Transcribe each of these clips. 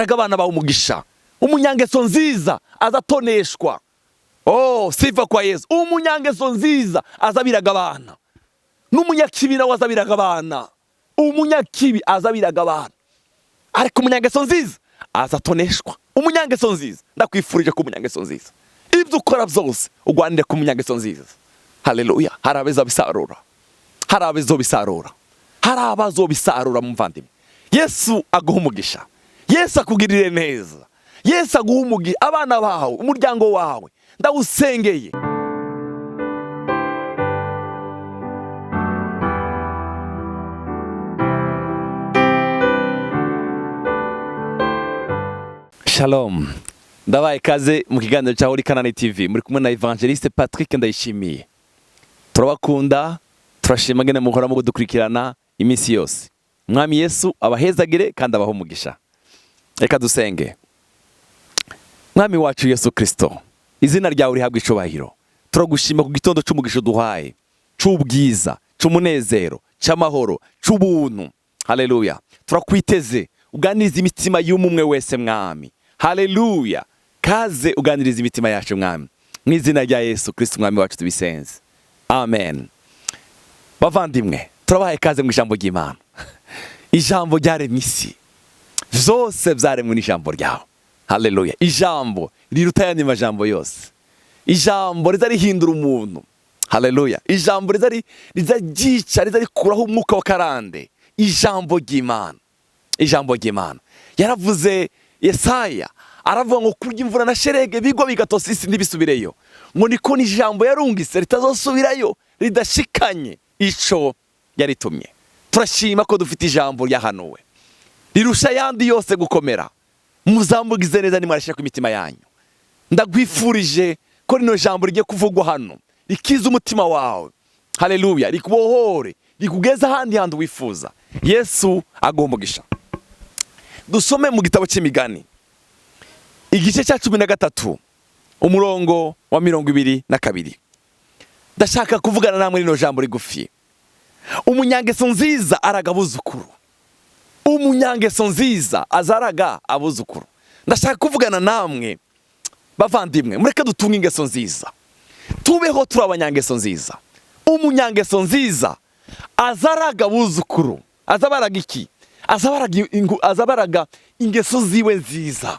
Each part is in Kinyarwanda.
raga abana bawe umugisha. Umunyangeso nziza azatoneshwa. Oh, sifa kwa Yesu. Umunyangeso nziza azabiraga abana. N'umunyakibi nawe azabiraga abana. Umunyakibi azabiraga abana. Ariko umunyangeso nziza azatoneshwa. Umunyangeso nziza, ndakwifurije ko umunyangeso nziza. Ibyo ukora byose ugwanire ku munyangeso nziza. Haleluya. Hari abazobisarura. Hari abazobisarura. Hari abazobisarura muvandimwe. Yesu aguha umugisha. Yesu akugirire neza. Yesu aguha umugisha abana bawe, umuryango wawe. Ndawusengeye. Shalom. Ndabaye kaze mu kiganiro cya CANAAN TV. Muri kumwe na Evangeliste Patrick Ndayishimiye. Turabakunda, turashima ngene muhora mu gudukurikirana iminsi yose. Umwami Yesu abahezagire kandi abahe umugisha. Reka dusenge. Mwami wacu Yesu Kristo, izina ryawe rihabwa icubahiro. Turagushima ku gitondo cy'umugisha duhaye, cy'ubwiza, cy'umunezero, cy'amahoro, cy'ubuntu. Haleluya. Turakwiteze uganiriza imitima y'umwe wese mwami. Haleluya. Kaze uganiriza imitima yacu mwami. Mu izina rya Yesu Kristo umwami wacu tubisenze. Amen. Bavandimwe, turabahaye kaze mu ijambo ry'Imana. Ijambo ryaremye isi. Vyose vyaremwe n'ijambo ryawe. Haleluya. Ijambo riruta ayandi majambo yose. Ijambo rizarihindura umuntu. Haleluya. Ijambo rizaryica, rizarikuraho umwuka wa karande. Ijambo ry'Imana. Ijambo ry'Imana. Yaravuze Yesaya, aravuga ngo kurya imvura na sherege bigwa bigatosa isi ntibisubireyo. Ngo niko n'ijambo yarungise ritazosubirayo ridashikanye ico yaritumye. Turashima ko dufite ijambo ryahanuwe. Rirusha yandi yose gukomera. Muzambugize neza nimwarashira ku imitima yanyu. Ndagwifurije ko rino jambo rigiye kuvugwa hano rikiza umutima wawe. Haleluya. Rikubohore, rikugeza handi handi wifuza. Yesu aguha umugisha. Dusome mu gitabo cy'Imigani. Igice cya 13 umurongo wa 22. Ndashaka kuvugana namwe rino jambo rigufi. Umunyangeso nziza araga abuzukuru. Umunyangeso nziza azaraga abuzukuru. Ndashaka kuvugana namwe bavandimwe, mureke dutunge ingeso nziza. Tubeho turi abanyangeso nziza. Umunyangeso nziza azaraga abuzukuru. Azabaraga iki? Azabaraga ingeso ziwe nziza.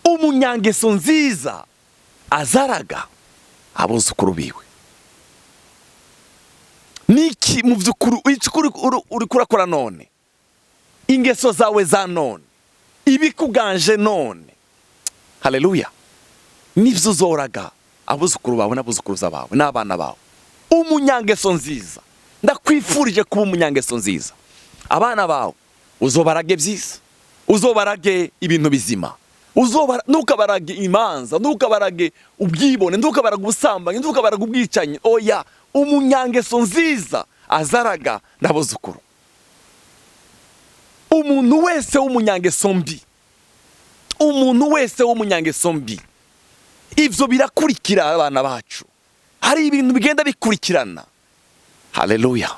Umunyangeso nziza azaraga abuzukuru biwe. Niki mu byukuru uri kurakora none? Ingeso zawe za none, ibikuganje none. Haleluya. Nivyo zoraga abuzukuru bawe n'abuzukuruza bawe n'abana bawe. Umunyangeso nziza. Ndakwifurije kuba umunyangeso nziza. Abana bawe uzobarage byiza, uzobarage ibintu bizima, ntukabarage imanza, ntukabarage ubwibone, ntukabarage ubusambanyi, ntukabarage ubwicanyi. Oya, umunyangeso nziza azaraga n'abuzukuru. Umuntu wese w'umunyangeso mbi, umuntu wese w'umunyangeso mbi, ivyo birakurikira abana bacu. Hari ibintu bigenda bikurikirana. Haleluya.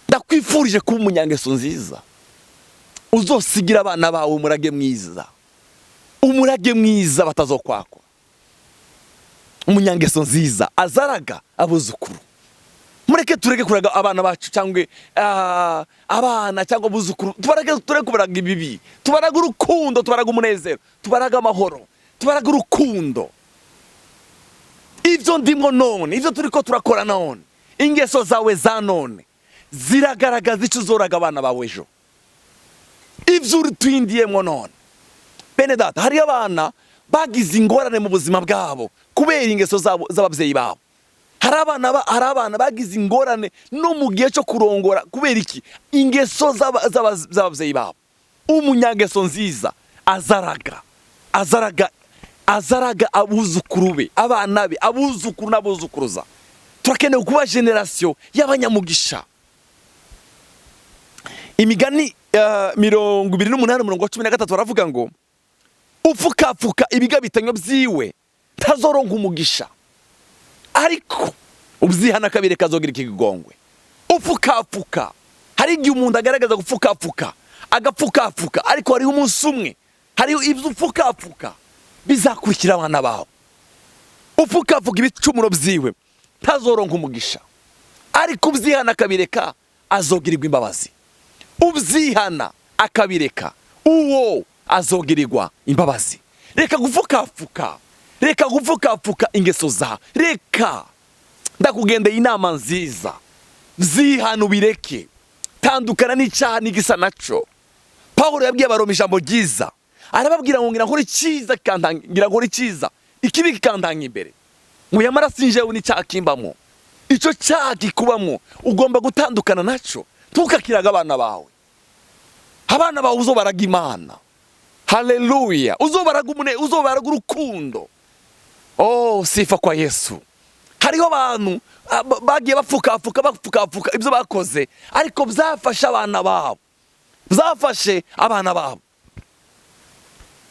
Ndakwifurije kuba umunyangeso nziza. Uzosigira abana bawe umurage mwiza. Umurage mwiza batazokwakwa. Umunyangeso nziza azaraga abuzukuru. Mureke tureke kuraga abana bacu cyangwa abana cyangwa abuzukuru. Tureke kubaraga ibibi. Tubaraga urukundo, tubaraga umunezero, tubaraga amahoro, tubaraga urukundo. Ivyo ndimo none, ivyo turiko turakora none. Ingeso zawe za none ziragaragaza icyo uzoraga abana bawe ejo. Ivyo urutwindiyemo none. Bene data, hari abana bagize ingorane mu buzima bwabo kubera ingeso z'ababyeyi babo. Hari abana bagize ingorane no mu gihe cyo kurongora kubera iki? Ingeso z'ababyeyi babo. Umunyangeso nziza azaraga abuzukuru be, abana be, abuzukuru n'abuzukuruza. Turakeneye kuba generation y'abanyamugisha. Imigani 28:13 baravuga ngo upfukapfuka ibigabitanyo byiwe tazoronka umugisha, ariko ubzihana kabire kazogira ikigongwe. Upfukapfuka, hari igihe umuntu agaragaza gupfukapfuka agapfukafuka, ariko hariho umunsi umwe, hariho ibyo upfukafuka bizakurikira abana bawe. Upfukafuka ibicumuro byiwe ntazoronka umugisha, ariko ubyihana akabireka azogirirwa imbabazi. Ubyihana akabireka uwo azogirirwa imbabazi. Reka gupfukafuka, reka gupfukafuka ingeso zawe, reka. Ndakugendeye inama nziza, byihana ubireke, tandukana n'icyaha n'igisa naco. Pawulo yabwiye abaroma ijambo ryiza, arababwira ngo ngira nkore icyiza ngira nkore icyiza, ikibi kikandanga imbere. Ngo yamara sinjewe n'icyaha kimbamo, icyo cyaha kikubamo ugomba gutandukana naco, ntukakiraga abana bawe. Abana bawe uzobaraga Imana. Haleluya. Uzobaraga urukundo. Oh, sifa kwa Yesu. Hariho abantu bagiye bapfukafuka ibyo bakoze, ariko byafashe abana babo, byafashe abana babo.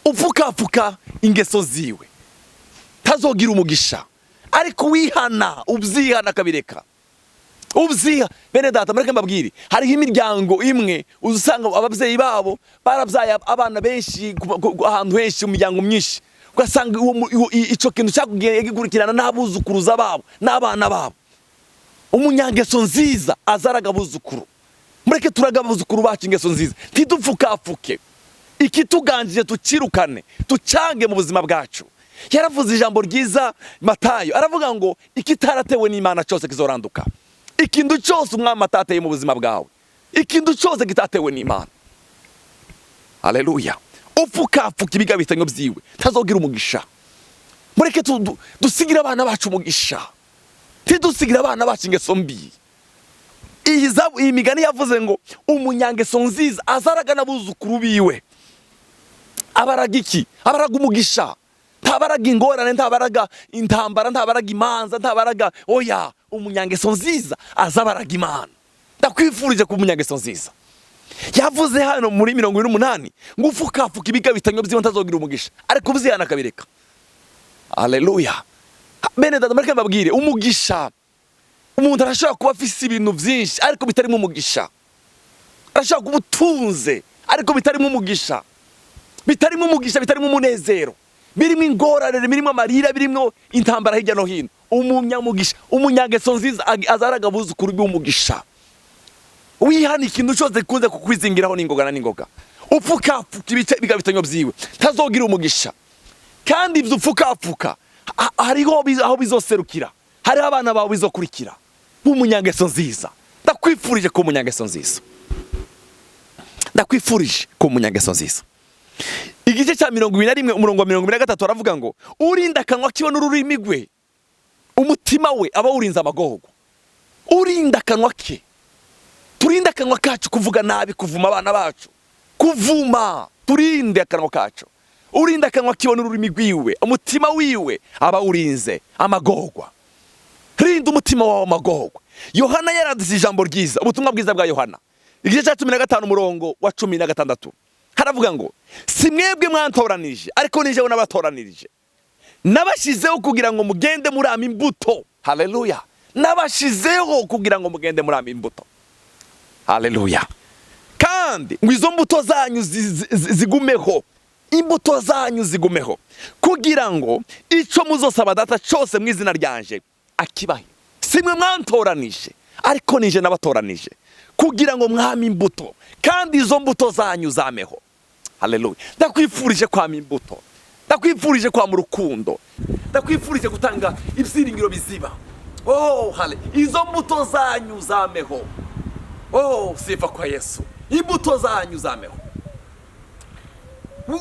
Upfukafuka ingeso ziwe tazogira umugisha, ariko wihana, ubyihana akabireka. Ubyiha bene data, mureke mbabwire, hariho imiryango imwe uzusanga ababyeyi babo barabyaye abana benshi ahantu henshi, mu miryango myinshi, ugasanga icyo kintu cyakugiye gikurikirana n'abuzukuruza babo n'abana babo. Umunyangeso nziza azaraga abuzukuru. Mureke turaga abuzukuru bacu ingeso nziza, ntidupfukafuke. Ikituganjije tukirukane, tucange mu buzima bwacu. Yaravuze ijambo ryiza Matayo, aravuga ngo ikitaratewe n'Imana cyose kizoranduka. Ikintu cyose umwami atateye mu buzima bwawe, ikintu cyose kitatewe n'Imana. Haleluya. Upfukafuka ibigabitanyo byiwe tazogira umugisha. Mureke dusigira abana bacu umugisha, tidusigira abana bacu ingeso mbi. Iyi migani yavuze ngo umunyangeso nziza azaraga n'abuzukuru biwe. Abaraga iki? Abaraga umugisha. Ntabaraga ingorane, ntabaraga intambara, ntabaraga imanza, ntabaraga oya. Umunyangeso nziza azabaraga Imana. Ndakwifurije ku umunyangeso nziza. Yavuze hano muri 28 ngo upfukafuka ibigabitanyo byiwe ntazogira umugisha, ariko ubyihana akabireka. Haleluya. Bene data, mureke mbabwire, umugisha, umuntu arashobora kuba afise ibintu byinshi ariko bitarimo umugisha. Arashobora kuba utunze ariko bitarimo umugisha, bitarimo umugisha, bitarimo umunezero, birimo ingorane, birimo amarira, birimo intambara hirya no hino. Umunyamugisha, umunyangeso nziza azaraga abuzukuru b'umugisha. Wihana ikintu cyose kunze kukwizingiraho n'ingoga. Upfukafuka ibigabitanyo byiwe tazogira umugisha. Kandi ibyo upfukafuka hariho aho bizoserukira, hariho abana bawe bizokurikira b'umunyangeso nziza. Ndakwifurije ku umunyangeso nziza, ndakwifurije ku umunyangeso nziza. Igice cya 21 umurongo wa 23 aravuga ngo urinda akanwa kiwe n'ururimi rwe, umutima we aba urinze amagorwa. Urinda akanwa ke. Turinde akanwa kacu kuvuga nabi, kuvuma abana bacu, kuvuma. Turinde akanwa kacu. Urinda akanwa kiwe n'ururimi rwiwe, umutima wiwe aba urinze amagorwa. Rinda umutima wawe amagorwa. Yohana yaradise ijambo ryiza, ubutumwa bwiza bwa Yohana, igice cya 15 umurongo wa 16 haravuga ngo si mwebwe mwantoranirije, ariko nije n'abatoranirije, nabashizeho kugira ngo mugende murama imbuto. Haleluya. Nabashizeho kugira ngo mugende murama imbuto. Haleluya. Kandi ngo izo mbuto zanyu zigumeho, imbuto zanyu zigumeho, kugira ngo icyo muzosaba data cyose mu izina ryanje akibahe. Simwe mwantoranije, ariko nije n'abatoranije, kugira ngo mwame imbuto, kandi izo mbuto zanyu zameho. Haleluya. Ndakwifurije kwama imbuto, ndakwifurije kwama urukundo, ndakwifurije gutanga ibyiringiro biziba. Oh, hale. Izo mbuto zanyu zameho. Oh, sifa kwa Yesu. Imbuto zanyu zameho.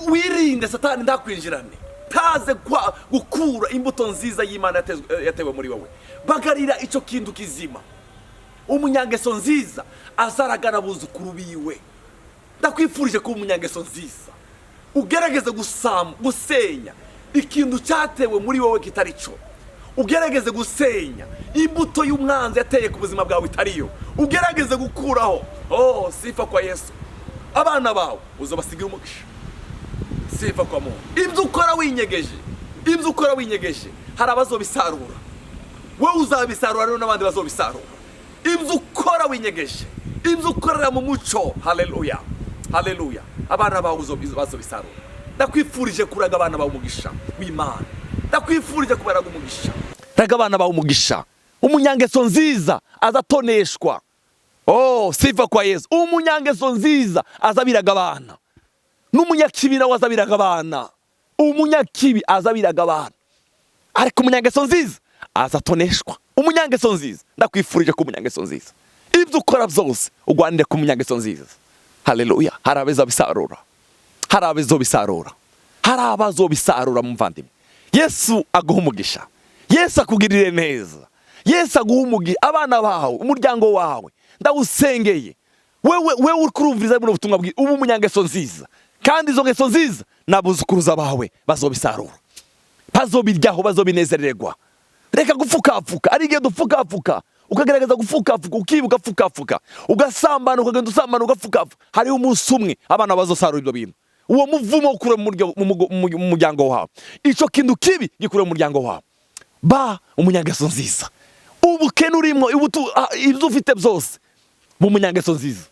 Wirinde Satani ndakwinjirane, taze kwa gukura imbuto nziza y'Imana yatewe muri wowe. Bagarira icyo kintu kizima. Umunyangeso nziza azaragana abuzukuru biwe. Ndakwifurije ko umunyangeso nziza ugerageze gusenya ikintu cyatewe muri wowe kitari cyo. Ugerageze gusenya imbuto y'umwanzi yateye ku buzima bwawe itariyo. Ugerageze gukuraho. Oh, sifa kwa Yesu. Abana bawe uzobasigira umugisha. Sifa kwa Mungu. Ibyo ukora winyegeje, hari abazobisarura. Wowe uzabisarura rero n'abandi bazobisarura. Ibyo ukora winyegeje, ibyo ukorera mu muco. Haleluya. Haleluya. Abana bawe bazobisarura. Ndakwifurije kuraga abana bawe umugisha w'Imana. Ndakwifurije kubaraga umugisha. Raga abana bawe umugisha. Umunyangeso nziza azatoneshwa. Oh, sifa kwa Yesu. Umunyangeso nziza azabiraga abana. N'umunyakibi nawe azabiraga abana. Umunyakibi azabiraga abana. Ariko umunyangeso nziza azatoneshwa. Umunyangeso nziza, ndakwifurije ku munyangeso nziza. Ibyo ukora byose ugwanire ku munyangeso nziza. Haleluya. Hari abazobisarura. Hari abazobisarura. Hari abazobisarura muvandimwe. Yesu aguha umugisha. Yesu akugirire neza. Yesu aguha umugisha abana bawe, umuryango wawe. Ndawusengeye. Wewe uri kurumviriza buno butumwa bwi ubu munyangeso nziza. Kandi izo ngeso nziza nabuzukuruza bawe bazobisarura. Bazobiryaho, bazobinezererwa. Reka gupfukafuka. Ari igihe dupfukafuka ukagerageza gupfukafuka, ukibuka fukafuka, ugasambana ukagenda usambana ugapfukafuka. Hari umunsi umwe abana bazosarura ibyo bintu. Uwo muvumo ukure mu muryango wawe. Ico kintu kibi gikure mu muryango wawe. Ba umunyangeso nziza. Ubukene urimo ibyo ufite byose mu munyangeso nziza.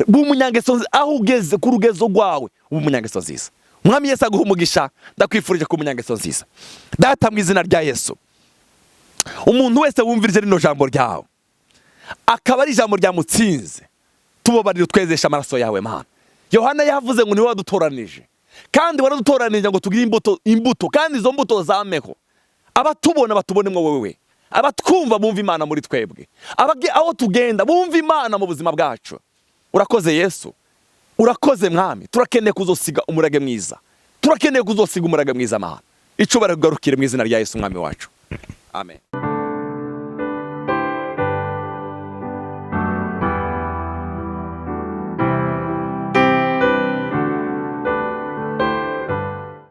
Bu munyangeso nziza aho ugeze ku rugezo rwawe ubu munyangeso nziza. Mwami Yesu aguha umugisha, ndakwifurije ku munyangeso nziza. Data mu izina rya Yesu. Umuntu wese wumvirije rino jambo ryawe akaba ari ijambo ryamutsinze, tubabarire twezesha amaraso yawe Mana. Yohana yavuze ngo ni wadutoranije, kandi waradutoranije ngo tugire imbuto kandi izo mbuto zameho. Abatubona batubonemo wewe, abatwumva bumva Imana muri twebwe, aho tugenda bumva Imana mu buzima bwacu. Urakoze Yesu, urakoze Mwami. Turakeneye kuzosiga umurage mwiza, turakeneye kuzosiga umurage mwiza Mana. Icubara kugarukire mu izina rya Yesu Mwami wacu. Amen.